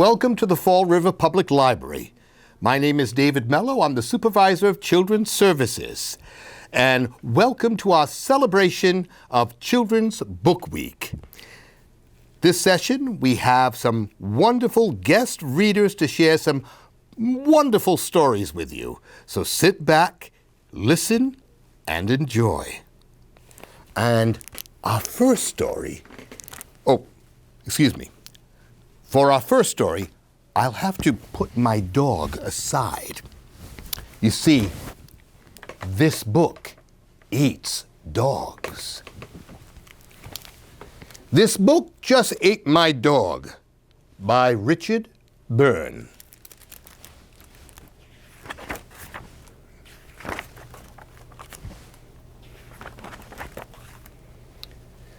Welcome to the Fall River Public Library. My name is David Mello. I'm the Supervisor of Children's Services. And welcome to our celebration of Children's Book Week. This session, we have some wonderful guest readers to share some wonderful stories with you. So sit back, listen, and enjoy. And our first story, For our first story, I'll have to put my dog aside. You see, this book eats dogs. This book just ate my dog by Richard Byrne.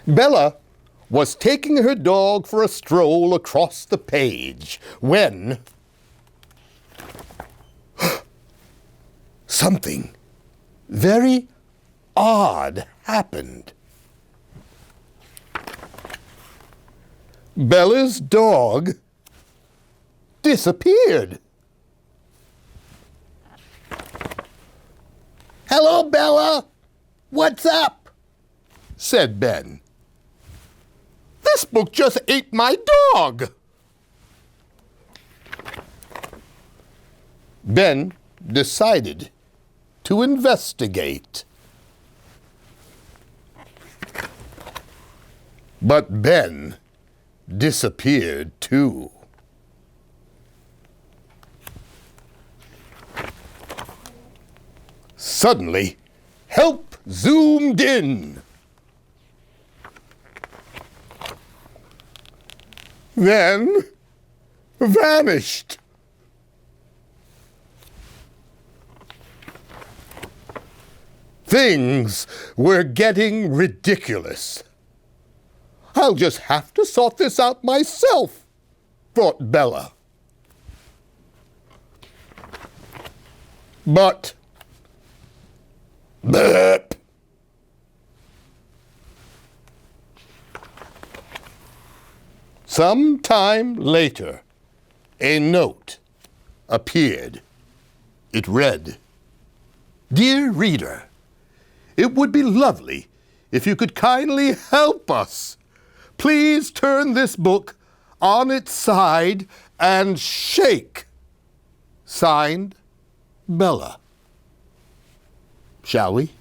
Bella was taking her dog for a stroll across the page when something very odd happened. Bella's dog disappeared. "Hello, Bella. What's up?" said Ben. "This book just ate my dog." Ben decided to investigate. But Ben disappeared too. Suddenly, help zoomed in. Then vanished. Things were getting ridiculous. "I'll just have to sort this out myself," thought Bella. But, blurp. Some time later, a note appeared. It read, "Dear reader, it would be lovely if you could kindly help us. Please turn this book on its side and shake. Signed, Bella." Shall we?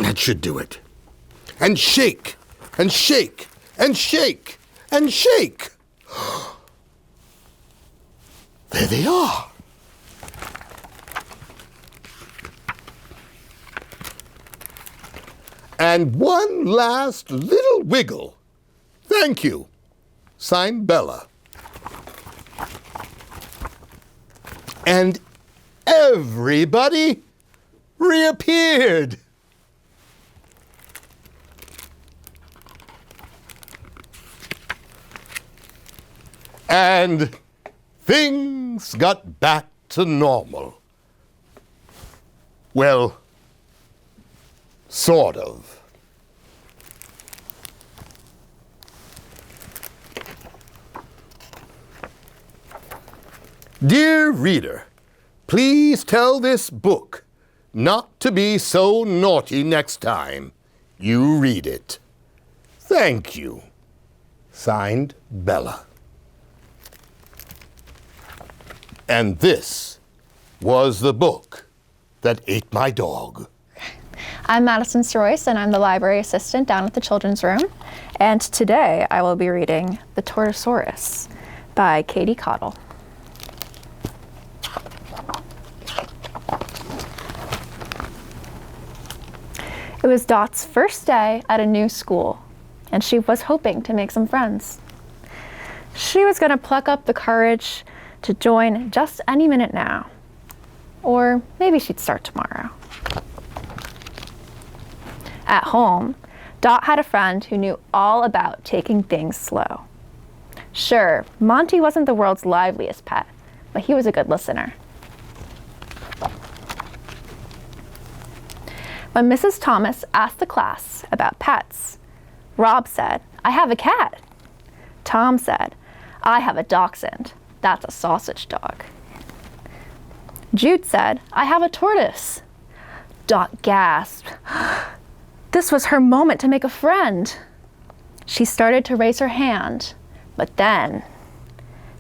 That should do it. And shake, and shake, and shake, and shake. There they are. And one last little wiggle. Thank you. Signed, Bella. And everybody reappeared. And things got back to normal. Well, sort of. Dear reader, please tell this book not to be so naughty next time you read it. Thank you. Signed, Bella. And this was the book that ate my dog. I'm Madison Sroyce, and I'm the library assistant down at the Children's Room. And today I will be reading The Torto-Saurus by Cottle. It was Dot's first day at a new school, and she was hoping to make some friends. She was going to pluck up the courage to join just any minute now. Or maybe she'd start tomorrow. At home, Dot had a friend who knew all about taking things slow. Sure, Monty wasn't the world's liveliest pet, but he was a good listener. When Mrs. Thomas asked the class about pets, Rob said, "I have a cat." Tom said, "I have a dachshund. That's a sausage dog." Jude said, "I have a tortoise." Dot gasped. This was her moment to make a friend. She started to raise her hand, but then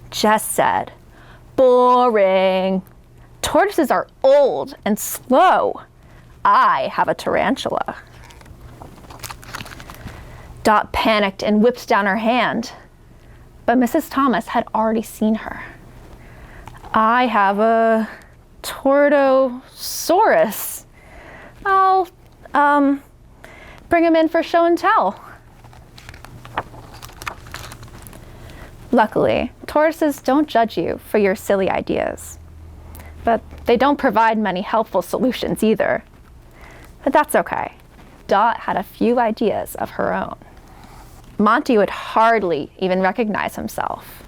Jess said, "Boring. Tortoises are old and slow. I have a tarantula." Dot panicked and whipped down her hand, but Mrs. Thomas had already seen her. "I have a Torto-Saurus. I'll, bring him in for show and tell." Luckily, tortoises don't judge you for your silly ideas, but they don't provide many helpful solutions either. But that's okay. Dot had a few ideas of her own. Monty would hardly even recognize himself,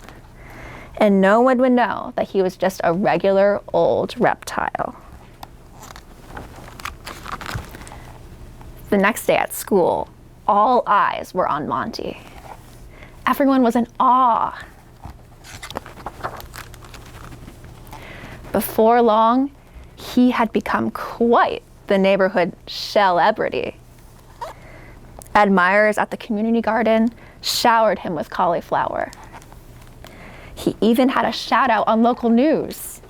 and no one would know that he was just a regular old reptile. The next day at school, all eyes were on Monty. Everyone was in awe. Before long, he had become quite the neighborhood celebrity. Admirers at the community garden showered him with cauliflower. He even had a shout out on local news.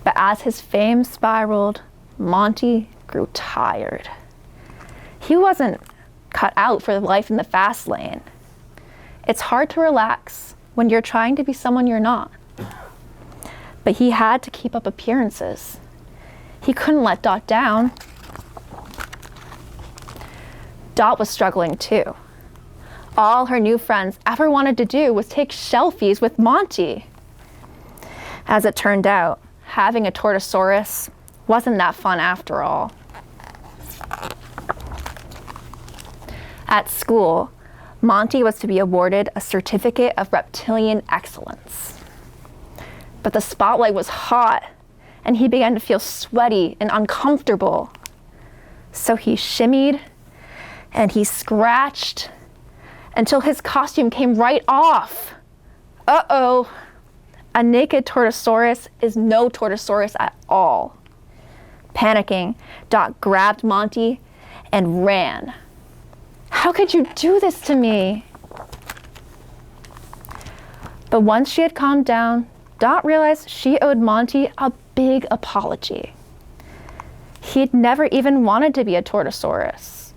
But as his fame spiraled, Monty grew tired. He wasn't cut out for life in the fast lane. It's hard to relax when you're trying to be someone you're not. But he had to keep up appearances. He couldn't let Dot down. Dot was struggling too. All her new friends ever wanted to do was take selfies with Monty. As it turned out, having a Torto-Saurus wasn't that fun after all. At school, Monty was to be awarded a certificate of reptilian excellence. But the spotlight was hot, and he began to feel sweaty and uncomfortable. So he shimmied and he scratched until his costume came right off. Uh-oh, a naked Torto-Saurus is no Torto-Saurus at all. Panicking, Dot grabbed Monty and ran. "How could you do this to me?" But once she had calmed down, Dot realized she owed Monty a big apology. He'd never even wanted to be a Torto-Saurus.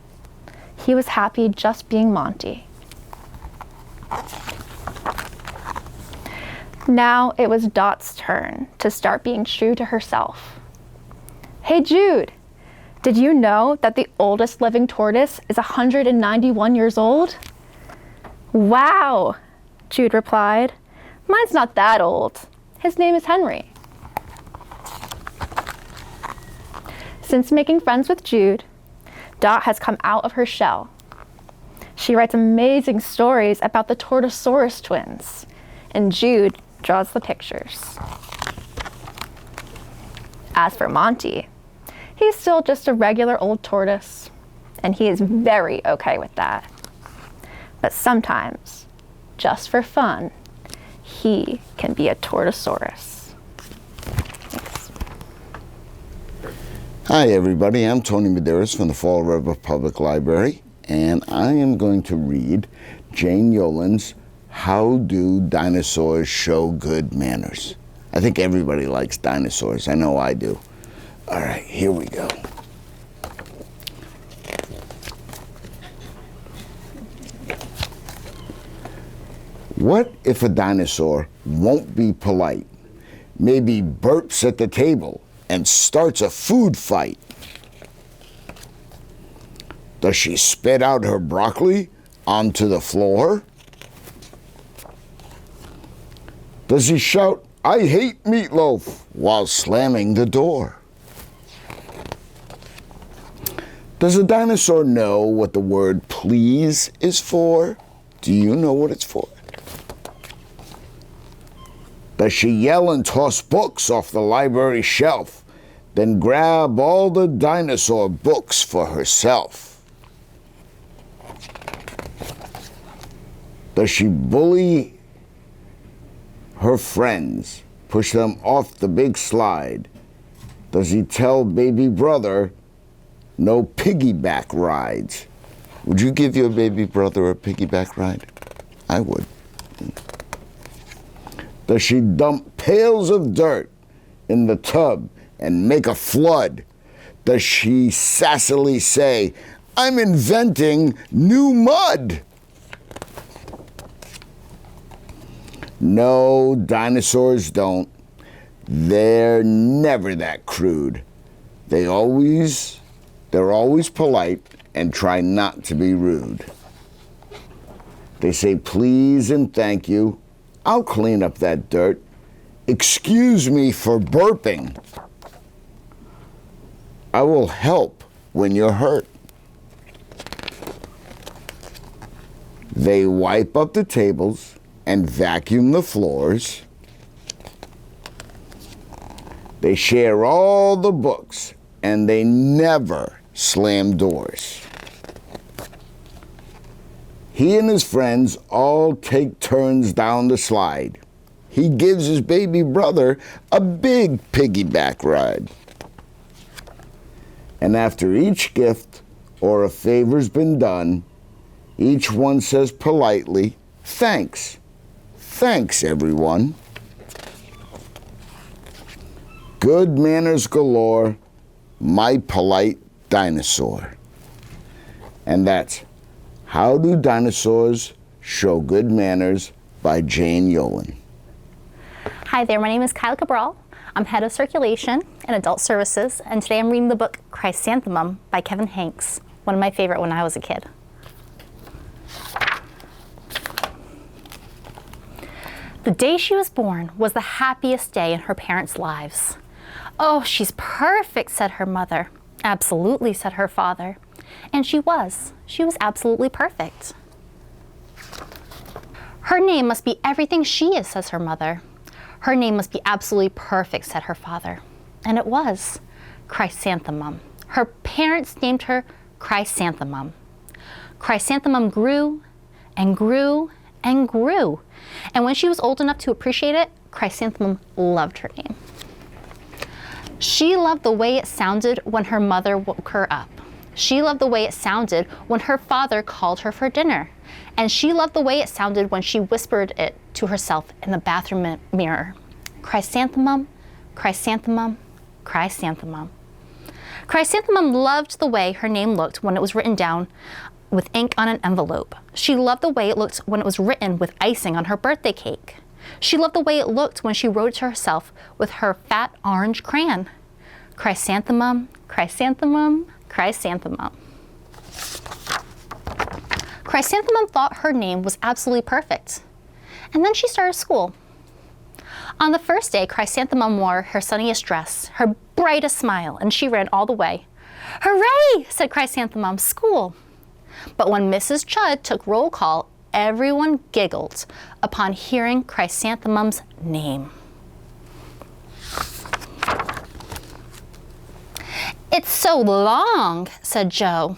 He was happy just being Monty. Now it was Dot's turn to start being true to herself. "Hey Jude, did you know that the oldest living tortoise is 191 years old?" "Wow," Jude replied. "Mine's not that old. His name is Henry." Since making friends with Jude, Dot has come out of her shell. She writes amazing stories about the Torto-Saurus twins, and Jude draws the pictures. As for Monty, he's still just a regular old tortoise, and he is very okay with that. But sometimes, just for fun, he can be a Torto-Saurus. Thanks. Hi everybody, I'm Tony Medeiros from the Fall River Public Library, and I am going to read Jane Yolen's How Do Dinosaurs Show Good Manners? I think everybody likes dinosaurs. I know I do. All right, here we go. What if a dinosaur won't be polite? Maybe burps at the table and starts a food fight. Does she spit out her broccoli onto the floor? Does he shout, "I hate meatloaf," while slamming the door? Does a dinosaur know what the word please is for? Do you know what it's for? Does she yell and toss books off the library shelf? then grab all the dinosaur books for herself? Does she bully her friends, push them off the big slide? Does he tell baby brother no piggyback rides? Would you give your baby brother a piggyback ride? I would. Does she dump pails of dirt in the tub and make a flood? Does she sassily say, "I'm inventing new mud"? No, dinosaurs don't. They're never that crude. They're always polite and try not to be rude. They say please and thank you. I'll clean up that dirt. Excuse me for burping. I will help when you're hurt. They wipe up the tables and vacuum the floors. They share all the books and they never slam doors. He and his friends all take turns down the slide. He gives his baby brother a big piggyback ride. And after each gift or a favor's been done, each one says politely, "Thanks. Thanks, everyone." Good manners galore, my polite dinosaur. And that's How Do Dinosaurs Show Good Manners by Jane Yolen. Hi there, my name is Carla Cabral. I'm head of circulation and adult services, and today I'm reading the book Chrysanthemum by Kevin Henkes, one of my favorite when I was a kid. The day she was born was the happiest day in her parents' lives. "Oh, she's perfect," said her mother. "Absolutely," said her father. And she was. She was absolutely perfect. "Her name must be everything she is," says her mother. "Her name must be absolutely perfect," said her father. And it was. Chrysanthemum. Her parents named her Chrysanthemum. Chrysanthemum grew and grew and grew. And when she was old enough to appreciate it, Chrysanthemum loved her name. She loved the way it sounded when her mother woke her up. She loved the way it sounded when her father called her for dinner. And she loved the way it sounded when she whispered it to herself in the bathroom mirror. Chrysanthemum, chrysanthemum, chrysanthemum. Chrysanthemum loved the way her name looked when it was written down with ink on an envelope. She loved the way it looked when it was written with icing on her birthday cake. She loved the way it looked when she wrote it to herself with her fat orange crayon. Chrysanthemum, chrysanthemum, chrysanthemum. Chrysanthemum thought her name was absolutely perfect. And then she started school. On the first day, Chrysanthemum wore her sunniest dress, her brightest smile, and she ran all the way. "Hooray!" said Chrysanthemum, "school." But when Mrs. Chud took roll call, everyone giggled upon hearing Chrysanthemum's name. "It's so long," said Joe.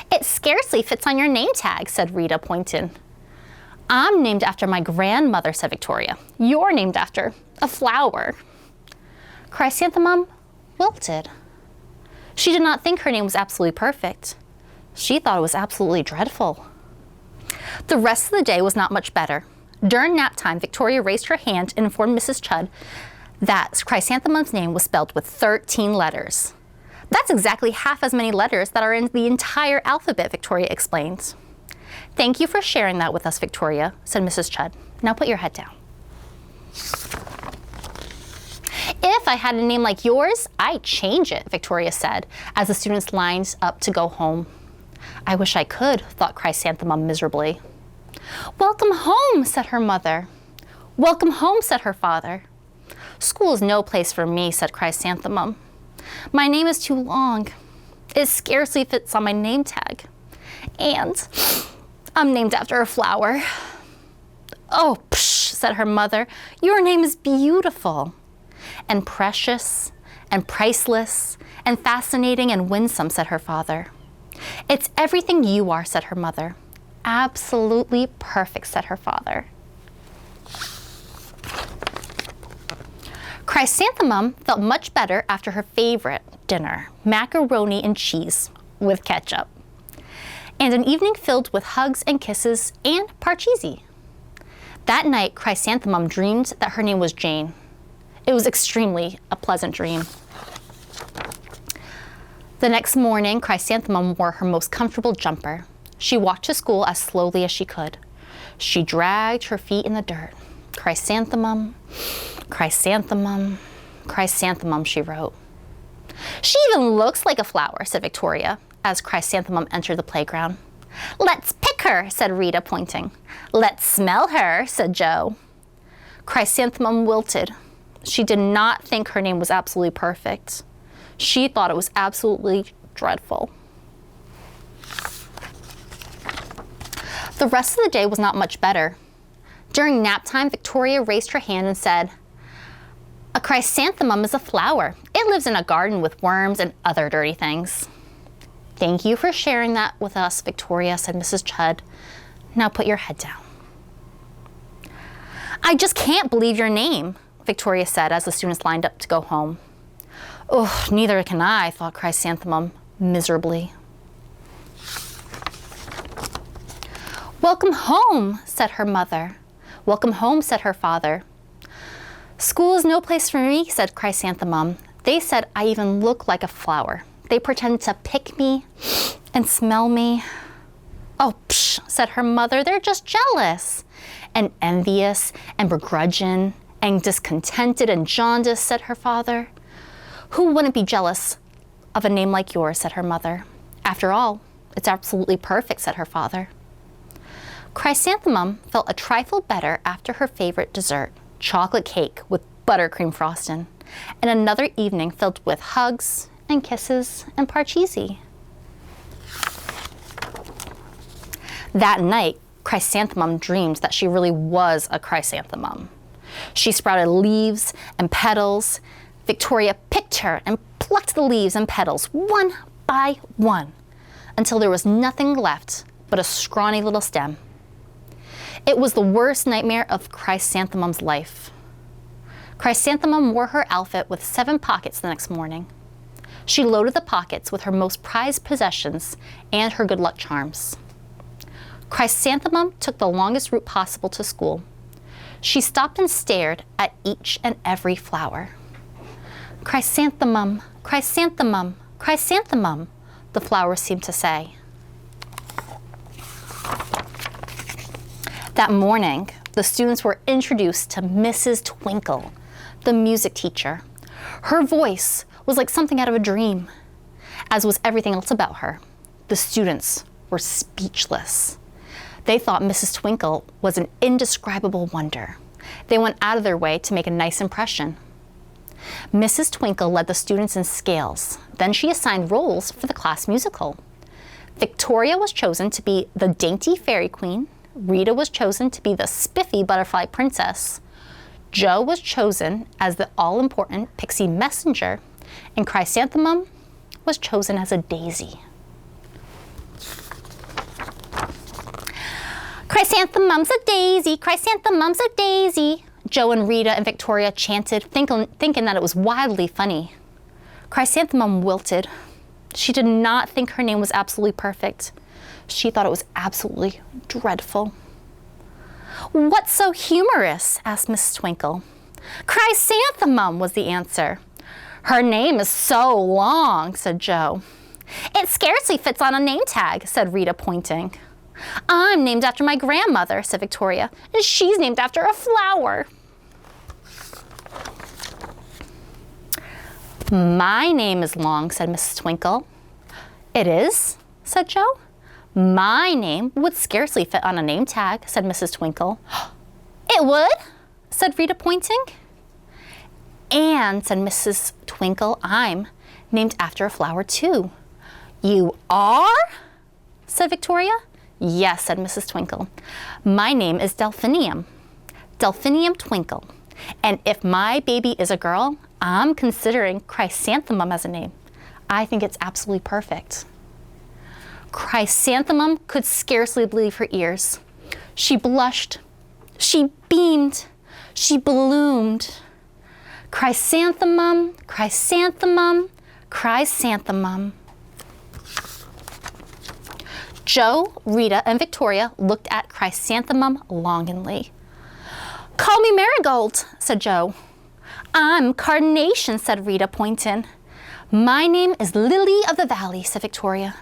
"It scarcely fits on your name tag," said Rita, pointing. "I'm named after my grandmother," said Victoria. "You're named after a flower." Chrysanthemum wilted. She did not think her name was absolutely perfect. She thought it was absolutely dreadful. The rest of the day was not much better. During nap time, Victoria raised her hand and informed Mrs. Chud that Chrysanthemum's name was spelled with 13 letters. "That's exactly half as many letters that are in the entire alphabet," Victoria explained. "Thank you for sharing that with us, Victoria," said Mrs. Chud. "Now put your head down." "If I had a name like yours, I'd change it," Victoria said, as the students lined up to go home. "I wish I could," thought Chrysanthemum miserably. "Welcome home," said her mother. "Welcome home," said her father. "School is no place for me," said Chrysanthemum. "My name is too long. It scarcely fits on my name tag. And I'm named after a flower." "Oh, psh," said her mother. "Your name is beautiful and precious and priceless and fascinating and winsome, said her father. It's everything you are, said her mother. Absolutely perfect, said her father. Chrysanthemum felt much better after her favorite dinner, macaroni and cheese with ketchup, and an evening filled with hugs and kisses and parcheesi. That night, Chrysanthemum dreamed that her name was Jane. It was extremely a pleasant dream. The next morning, Chrysanthemum wore her most comfortable jumper. She walked to school as slowly as she could. She dragged her feet in the dirt. Chrysanthemum, chrysanthemum, chrysanthemum, she wrote. She even looks like a flower, said Victoria, as Chrysanthemum entered the playground. Let's pick her, said Rita, pointing. Let's smell her, said Joe. Chrysanthemum wilted. She did not think her name was absolutely perfect. She thought it was absolutely dreadful. The rest of the day was not much better. During nap time, Victoria raised her hand and said, a chrysanthemum is a flower. It lives in a garden with worms and other dirty things. Thank you for sharing that with us, Victoria, said Mrs. Chudd. Now put your head down. I just can't believe your name, Victoria said as the students lined up to go home. Oh, neither can I, thought Chrysanthemum miserably. Welcome home, said her mother. Welcome home, said her father. School is no place for me, said Chrysanthemum. They said I even look like a flower. They pretend to pick me and smell me. Oh, psh, said her mother, they're just jealous. And envious and begrudging and discontented and jaundiced, said her father. Who wouldn't be jealous of a name like yours, said her mother. After all, it's absolutely perfect, said her father. Chrysanthemum felt a trifle better after her favorite dessert, chocolate cake with buttercream frosting, and another evening filled with hugs and kisses and parcheesi. That night, Chrysanthemum dreamed that she really was a chrysanthemum. She sprouted leaves and petals. Victoria picked her and plucked the leaves and petals one by one until there was nothing left but a scrawny little stem. It was the worst nightmare of Chrysanthemum's life. Chrysanthemum wore her outfit with 7 pockets the next morning. She loaded the pockets with her most prized possessions and her good luck charms. Chrysanthemum took the longest route possible to school. She stopped and stared at each and every flower. Chrysanthemum, chrysanthemum, chrysanthemum, the flowers seemed to say. That morning, the students were introduced to Mrs. Twinkle, the music teacher. Her voice was like something out of a dream, as was everything else about her. The students were speechless. They thought Mrs. Twinkle was an indescribable wonder. They went out of their way to make a nice impression. Mrs. Twinkle led the students in scales. Then she assigned roles for the class musical. Victoria was chosen to be the dainty fairy queen. Rita was chosen to be the spiffy butterfly princess. Joe was chosen as the all-important pixie messenger. And Chrysanthemum was chosen as a daisy. Chrysanthemum's a daisy, chrysanthemum's a daisy, Joe and Rita and Victoria chanted, thinking that it was wildly funny. Chrysanthemum wilted. She did not think her name was absolutely perfect. She thought it was absolutely dreadful. What's so humorous? Asked Mrs. Twinkle. Chrysanthemum was the answer. Her name is so long, said Joe. It scarcely fits on a name tag, said Rita, pointing. I'm named after my grandmother, said Victoria, and she's named after a flower. My name is long, said Mrs. Twinkle. It is, said Joe. My name would scarcely fit on a name tag, said Mrs. Twinkle. It would, said Rita, pointing. And, said Mrs. Twinkle, I'm named after a flower too. You are? Said Victoria. Yes, said Mrs. Twinkle. My name is Delphinium. Delphinium Twinkle. And if my baby is a girl, I'm considering Chrysanthemum as a name. I think it's absolutely perfect. Chrysanthemum could scarcely believe her ears. She blushed. She beamed. She bloomed. Chrysanthemum, chrysanthemum, chrysanthemum. Joe, Rita, and Victoria looked at Chrysanthemum longingly. "Call me Marigold," said Joe. "I'm Carnation," said Rita, pointing. "My name is Lily of the Valley," said Victoria.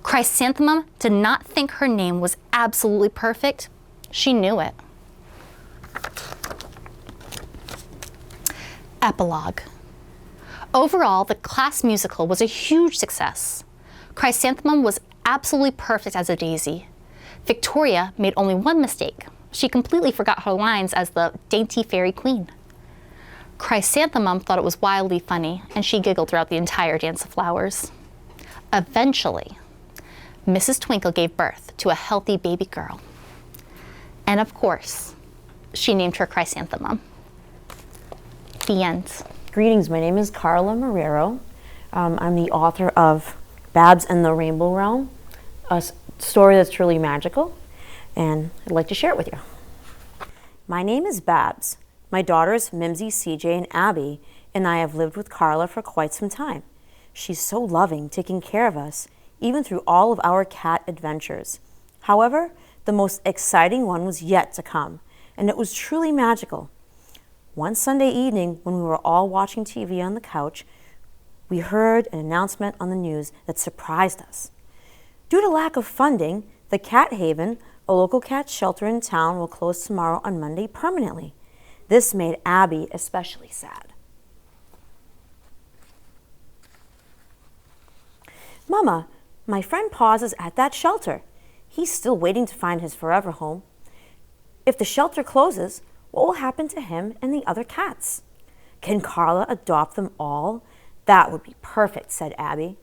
Chrysanthemum did not think her name was absolutely perfect. She knew it. Epilogue. Overall, the class musical was a huge success. Chrysanthemum was absolutely perfect as a daisy. Victoria made only one mistake. She completely forgot her lines as the dainty fairy queen. Chrysanthemum thought it was wildly funny, and she giggled throughout the entire Dance of Flowers. Eventually, Mrs. Twinkle gave birth to a healthy baby girl. And of course, she named her Chrysanthemum. The end. Greetings, my name is Carla Marrero. I'm the author of Babs and the Rainbow Realm, a story that's truly magical, and I'd like to share it with you. My name is Babs. My daughters, Mimsy, CJ, and Abby, and I have lived with Carla for quite some time. She's so loving, taking care of us, even through all of our cat adventures. However, the most exciting one was yet to come, and it was truly magical. One Sunday evening, when we were all watching TV on the couch, we heard an announcement on the news that surprised us. Due to lack of funding, the Cat Haven, a local cat shelter in town, will close tomorrow on Monday permanently. This made Abby especially sad. "Mama, my friend Paws is at that shelter. He's still waiting to find his forever home. If the shelter closes, what will happen to him and the other cats? Can Carla adopt them all? That would be perfect," said Abby.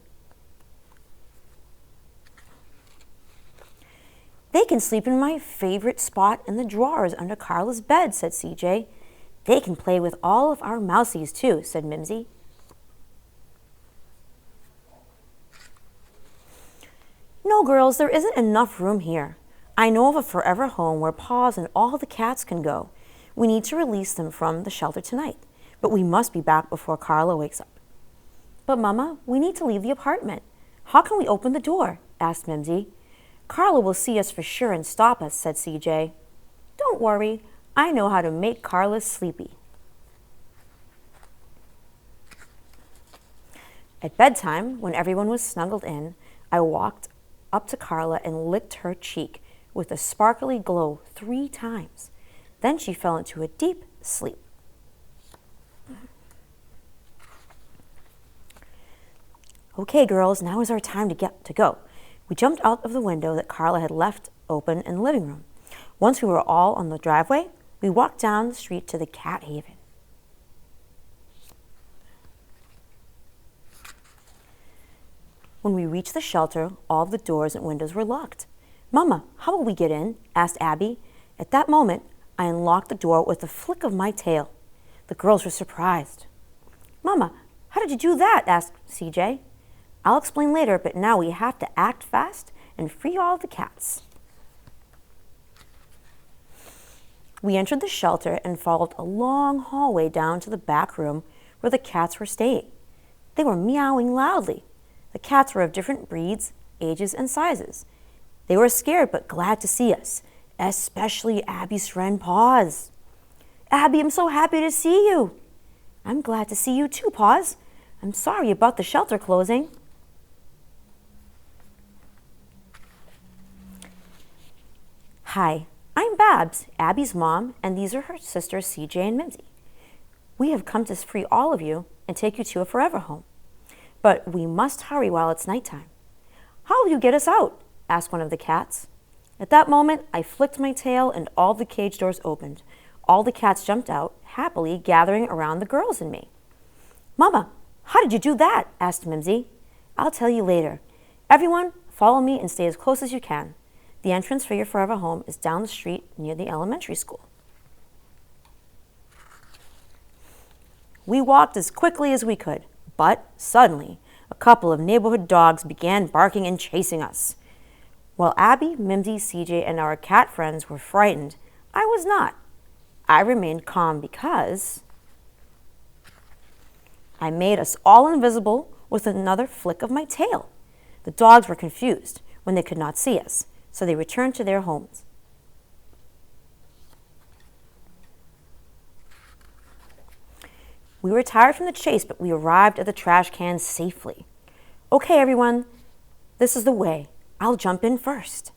"They can sleep in my favorite spot in the drawers under Carla's bed," said CJ. "They can play with all of our mousies too," said Mimsy. "No, girls, there isn't enough room here. I know of a forever home where Paws and all the cats can go. We need to release them from the shelter tonight, but we must be back before Carla wakes up." "But Mama, we need to leave the apartment. How can we open the door?" asked Mimsy. "Carla will see us for sure and stop us," said CJ. "Don't worry, I know how to make Carla sleepy." At bedtime, when everyone was snuggled in, I walked up to Carla and licked her cheek with a sparkly glow 3 times. Then she fell into a deep sleep. "Okay, girls, now is our time to go." We jumped out of the window that Carla had left open in the living room. Once we were all on the driveway, we walked down the street to the Cat Haven. When we reached the shelter, all the doors and windows were locked. "Mama, how will we get in?" asked Abby. At that moment, I unlocked the door with a flick of my tail. The girls were surprised. "Mama, how did you do that?" asked CJ. "I'll explain later, but now we have to act fast and free all the cats." We entered the shelter and followed a long hallway down to the back room where the cats were staying. They were meowing loudly. The cats were of different breeds, ages, and sizes. They were scared but glad to see us, especially Abby's friend Paws. "Abby, I'm so happy to see you." "I'm glad to see you too, Paws. I'm sorry about the shelter closing." "Hi, I'm Babs, Abby's mom, and these are her sisters CJ and Mimsy. We have come to free all of you and take you to a forever home. But we must hurry while it's nighttime." "How will you get us out?" asked one of the cats. At that moment, I flicked my tail and all the cage doors opened. All the cats jumped out, happily gathering around the girls and me. "Mama, how did you do that?" asked Mimsy. "I'll tell you later. Everyone, follow me and stay as close as you can. The entrance for your forever home is down the street near the elementary school." We walked as quickly as we could, but suddenly, a couple of neighborhood dogs began barking and chasing us. While Abby, Mimsy, CJ, and our cat friends were frightened, I was not. I remained calm because I made us all invisible with another flick of my tail. The dogs were confused when they could not see us, so they returned to their homes. We were tired from the chase, but we arrived at the trash cans safely. Okay, everyone, this is the way. I'll jump in first.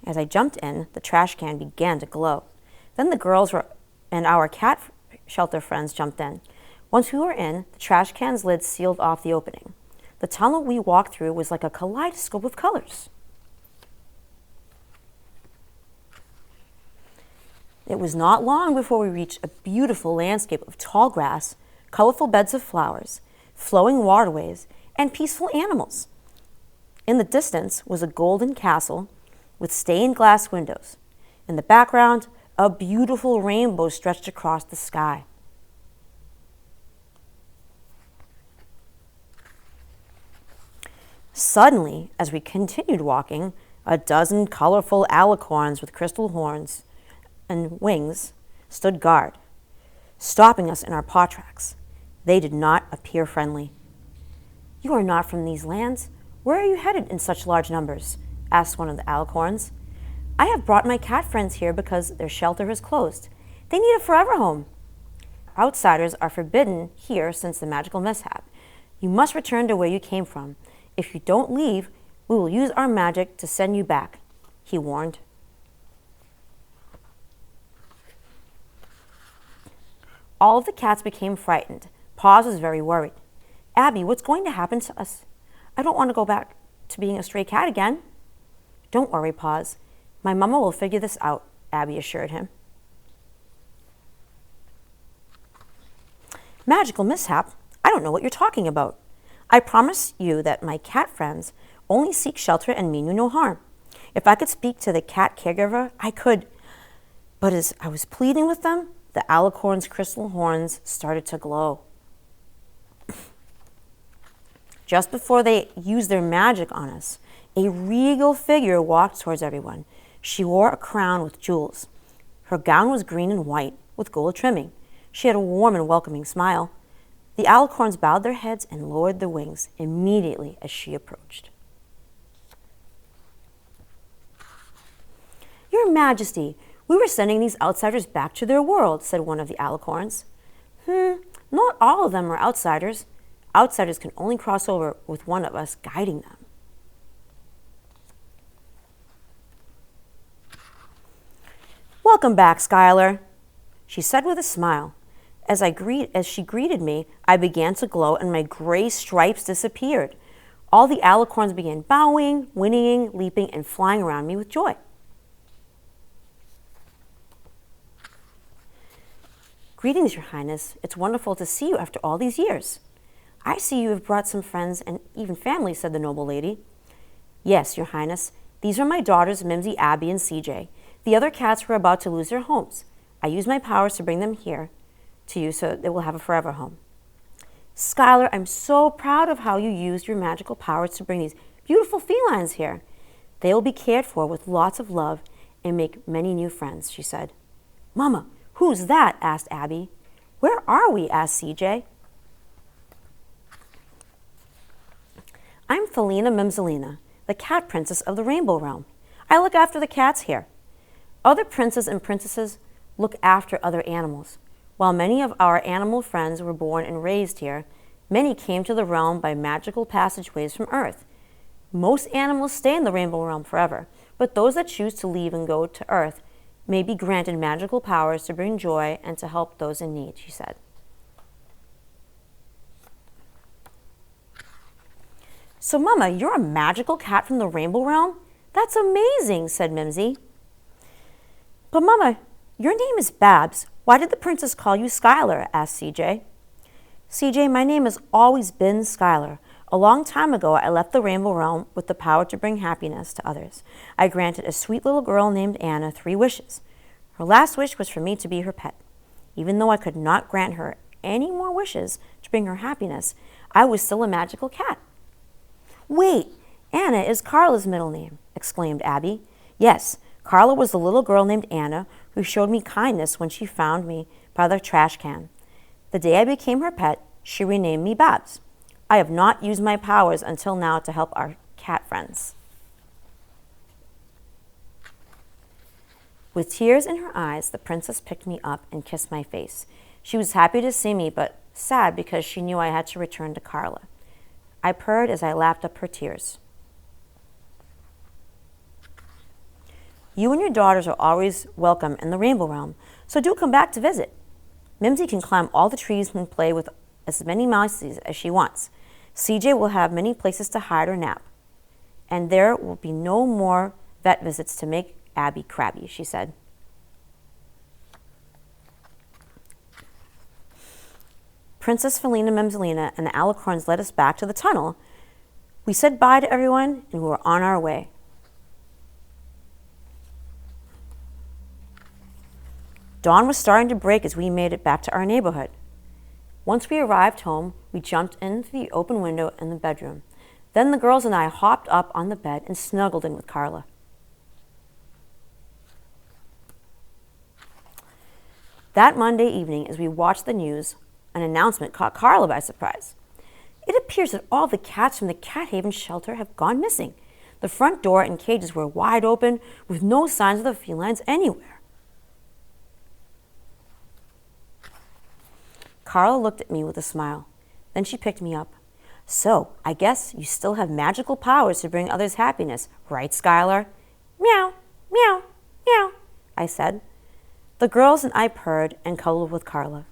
As I jumped in, the trash can began to glow. Then the girls and our cat shelter friends jumped in. Once we were in, the trash can's lid sealed off the opening. The tunnel we walked through was like a kaleidoscope of colors. It was not long before we reached a beautiful landscape of tall grass, colorful beds of flowers, flowing waterways, and peaceful animals. In the distance was a golden castle with stained glass windows. In the background, a beautiful rainbow stretched across the sky. Suddenly, as we continued walking, a dozen colorful alicorns with crystal horns and wings stood guard, stopping us in our paw tracks. They did not appear friendly. "You are not from these lands. Where are you headed in such large numbers?" asked one of the alicorns. "I have brought my cat friends here because their shelter is closed. They need a forever home. Outsiders are forbidden here since the magical mishap. You must return to where you came from. If you don't leave, we will use our magic to send you back," he warned. All of the cats became frightened. Paws was very worried. "Abby, what's going to happen to us? I don't want to go back to being a stray cat again." "Don't worry, Paws. My mama will figure this out," Abby assured him. "Magical mishap? I don't know what you're talking about. I promise you that my cat friends only seek shelter and mean you no harm. If I could speak to the cat caregiver, I could." But as I was pleading with them, the alicorn's crystal horns started to glow. Just before they used their magic on us, a regal figure walked towards everyone. She wore a crown with jewels. Her gown was green and white with gold trimming. She had a warm and welcoming smile. The alicorns bowed their heads and lowered their wings immediately as she approached. "Your Majesty, we were sending these outsiders back to their world," said one of the alicorns. Not all of them are outsiders. Outsiders can only cross over with one of us guiding them." "Welcome back, Skylar," she said with a smile. As she greeted me, I began to glow and my gray stripes disappeared. All the alicorns began bowing, whinnying, leaping, and flying around me with joy. "Greetings, Your Highness. It's wonderful to see you after all these years." "I see you have brought some friends and even family," said the noble lady. "Yes, Your Highness. These are my daughters, Mimsy, Abby, and CJ. The other cats were about to lose their homes. I used my powers to bring them here to you so they will have a forever home." "Skylar, I'm so proud of how you used your magical powers to bring these beautiful felines here. They will be cared for with lots of love and make many new friends," she said. "Mama, who's that?" asked Abby. "Where are we?" asked CJ. "I'm Felina Mimselina, the cat princess of the Rainbow Realm. I look after the cats here. Other princes and princesses look after other animals. While many of our animal friends were born and raised here, many came to the realm by magical passageways from Earth. Most animals stay in the Rainbow Realm forever, but those that choose to leave and go to Earth may be granted magical powers to bring joy and to help those in need," she said. "So, Mama, you're a magical cat from the Rainbow Realm? That's amazing," said Mimsy. "But, Mama, your name is Babs. Why did the princess call you Skylar?" asked CJ. "CJ, my name has always been Skylar. A long time ago, I left the Rainbow Realm with the power to bring happiness to others. I granted a sweet little girl named Anna 3 wishes. Her last wish was for me to be her pet. Even though I could not grant her any more wishes to bring her happiness, I was still a magical cat. Wait, Anna is Carla's middle name, exclaimed Abby. Yes, Carla was the little girl named Anna who showed me kindness when she found me by the trash can. The day I became her pet, she renamed me Babs. I have not used my powers until now to help our cat friends. With tears in her eyes, the princess picked me up and kissed my face. She was happy to see me, but sad because she knew I had to return to Carla. I purred as I lapped up her tears. You and your daughters are always welcome in the Rainbow Realm, so do come back to visit. Mimsy can climb all the trees and play with as many mousies as she wants. CJ will have many places to hide or nap. And there will be no more vet visits to make Abby crabby, she said. Princess Felina Memselina and the Alicorns led us back to the tunnel. We said bye to everyone and we were on our way. Dawn was starting to break as we made it back to our neighborhood. Once we arrived home, we jumped into the open window in the bedroom. Then the girls and I hopped up on the bed and snuggled in with Carla. That Monday evening, as we watched the news, an announcement caught Carla by surprise. It appears that all the cats from the Cat Haven shelter have gone missing. The front door and cages were wide open, with no signs of the felines anywhere. Carla looked at me with a smile. Then she picked me up. So, I guess you still have magical powers to bring others happiness, right, Skylar? Meow, meow, meow, I said. The girls and I purred and cuddled with Carla.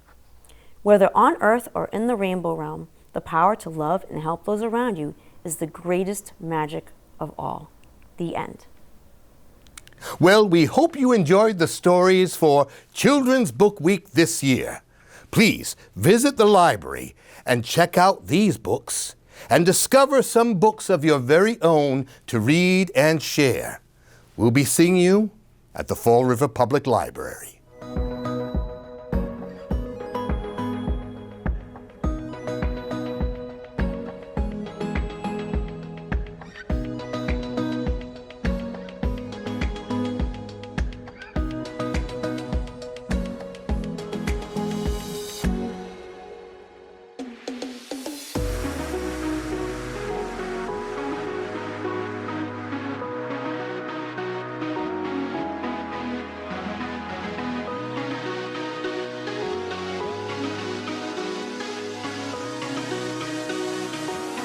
Whether on Earth or in the Rainbow Realm, the power to love and help those around you is the greatest magic of all. The end. Well, we hope you enjoyed the stories for Children's Book Week this year. Please visit the library and check out these books and discover some books of your very own to read and share. We'll be seeing you at the Fall River Public Library.